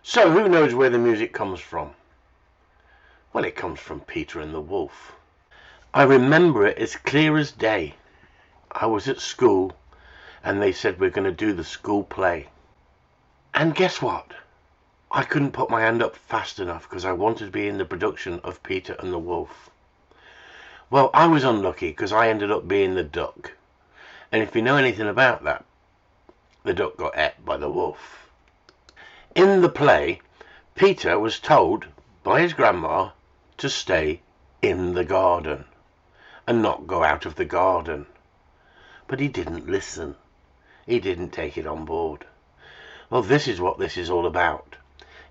So who knows where the music comes from? Well, it comes from Peter and the Wolf. I remember it as clear as day. I was at school and they said we're going to do the school play. And guess what? I couldn't put my hand up fast enough because I wanted to be in the production of Peter and the Wolf. Well, I was unlucky because I ended up being the duck. And if you know anything about that, the duck got ate by the wolf. In the play, Peter was told by his grandma to stay in the garden and not go out of the garden. But he didn't listen. He didn't take it on board. Well, this is what this is all about.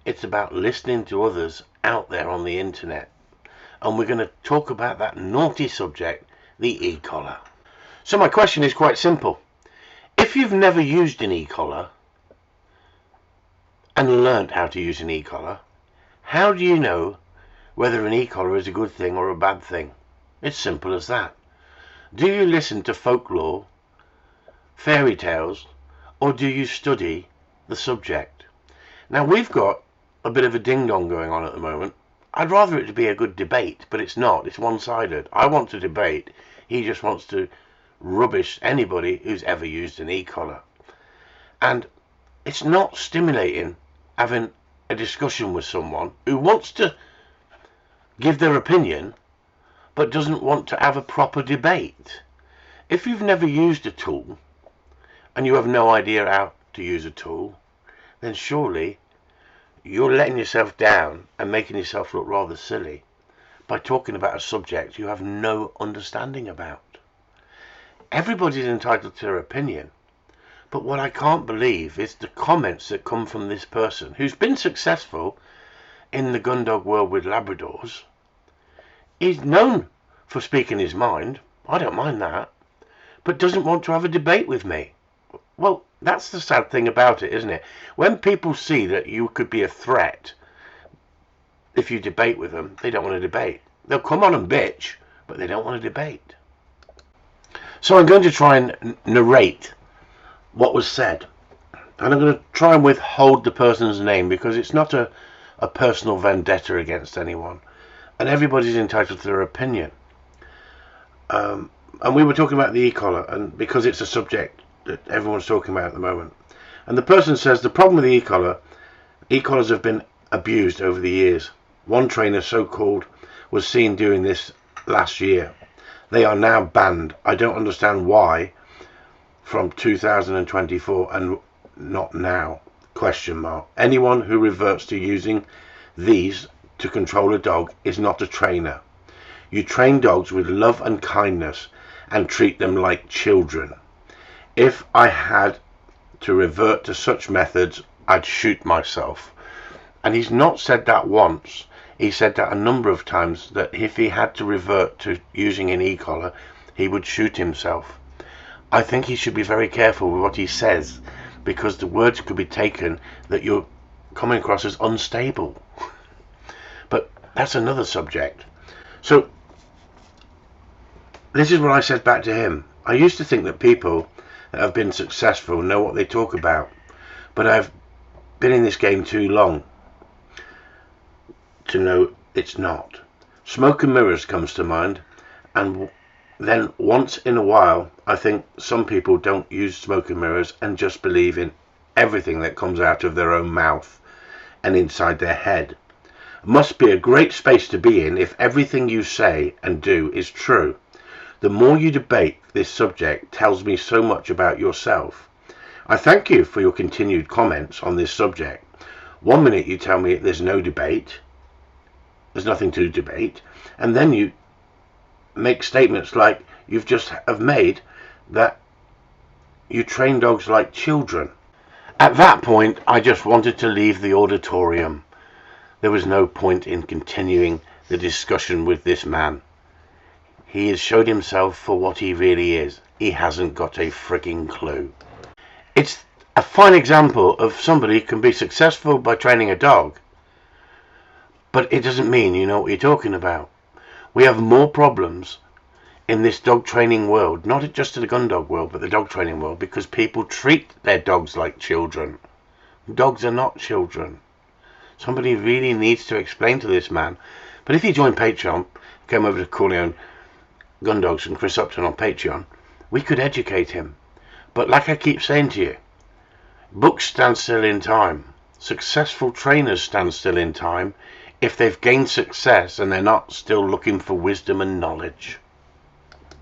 It's about listening to others out there on the internet. And we're going to talk about that naughty subject, the e-collar. So my question is quite simple. If you've never used an e-collar and learnt how to use an e-collar, how do you know whether an e-collar is a good thing or a bad thing? It's simple as that. Do you listen to folklore, fairy tales, or do you study the subject? Now, we've got a bit of a ding-dong going on at the moment. I'd rather it to be a good debate, but it's not. It's one-sided. I want to debate. He just wants to rubbish anybody who's ever used an e-collar. And it's not stimulating having a discussion with someone who wants to give their opinion but doesn't want to have a proper debate. If you've never used a tool and you have no idea how to use a tool, then surely you're letting yourself down and making yourself look rather silly by talking about a subject you have no understanding about. Everybody's entitled to their opinion, but what I can't believe is the comments that come from this person who's been successful in the gun dog world with Labradors. He's known for speaking his mind. I don't mind that, but doesn't want to have a debate with me. Well, that's the sad thing about it, isn't it? When people see that you could be a threat if you debate with them, they don't want to debate. They'll come on and bitch, but they don't want to debate. So I'm going to try and narrate what was said. And I'm going to try and withhold the person's name because it's not a personal vendetta against anyone. And everybody's entitled to their opinion. And we were talking about the e-collar, and because it's a subject that everyone's talking about at the moment. And the person says the problem with the e-collars have been abused over the years. One trainer, so-called, was seen doing this last year. They are now banned. I don't understand why from 2024 and not now, ? Anyone who reverts to using these to control a dog is not a trainer. You train dogs with love and kindness and treat them like children. If I had to revert to such methods, I'd shoot myself. And he's not said that once. He said that a number of times, that if he had to revert to using an e-collar, he would shoot himself. I think he should be very careful with what he says, because the words could be taken that you're coming across as unstable. But that's another subject. So this is what I said back to him. I used to think that people that have been successful know what they talk about, but I've been in this game too long to know it's not. Smoke and mirrors comes to mind, and then once in a while I think some people don't use smoke and mirrors and just believe in everything that comes out of their own mouth and inside their head. Must be a great space to be in if everything you say and do is true. The more you debate this subject tells me so much about yourself. I thank you for your continued comments on this subject. One minute you tell me there's no debate, there's nothing to debate, and then you make statements like you've just have made, that you train dogs like children. At that point, I just wanted to leave the auditorium. There was no point in continuing the discussion with this man. He has showed himself for what he really is. He hasn't got a freaking clue. It's a fine example of somebody who can be successful by training a dog, but it doesn't mean you know what you're talking about. We have more problems in this dog training world, not just in the gun dog world, but the dog training world, because people treat their dogs like children. Dogs are not children. Somebody really needs to explain to this man. But if you join Patreon, came over to Corleone Gundogs and Chris Upton on Patreon, we could educate him. But like I keep saying to you, books stand still in time. Successful trainers stand still in time if they've gained success and they're not still looking for wisdom and knowledge.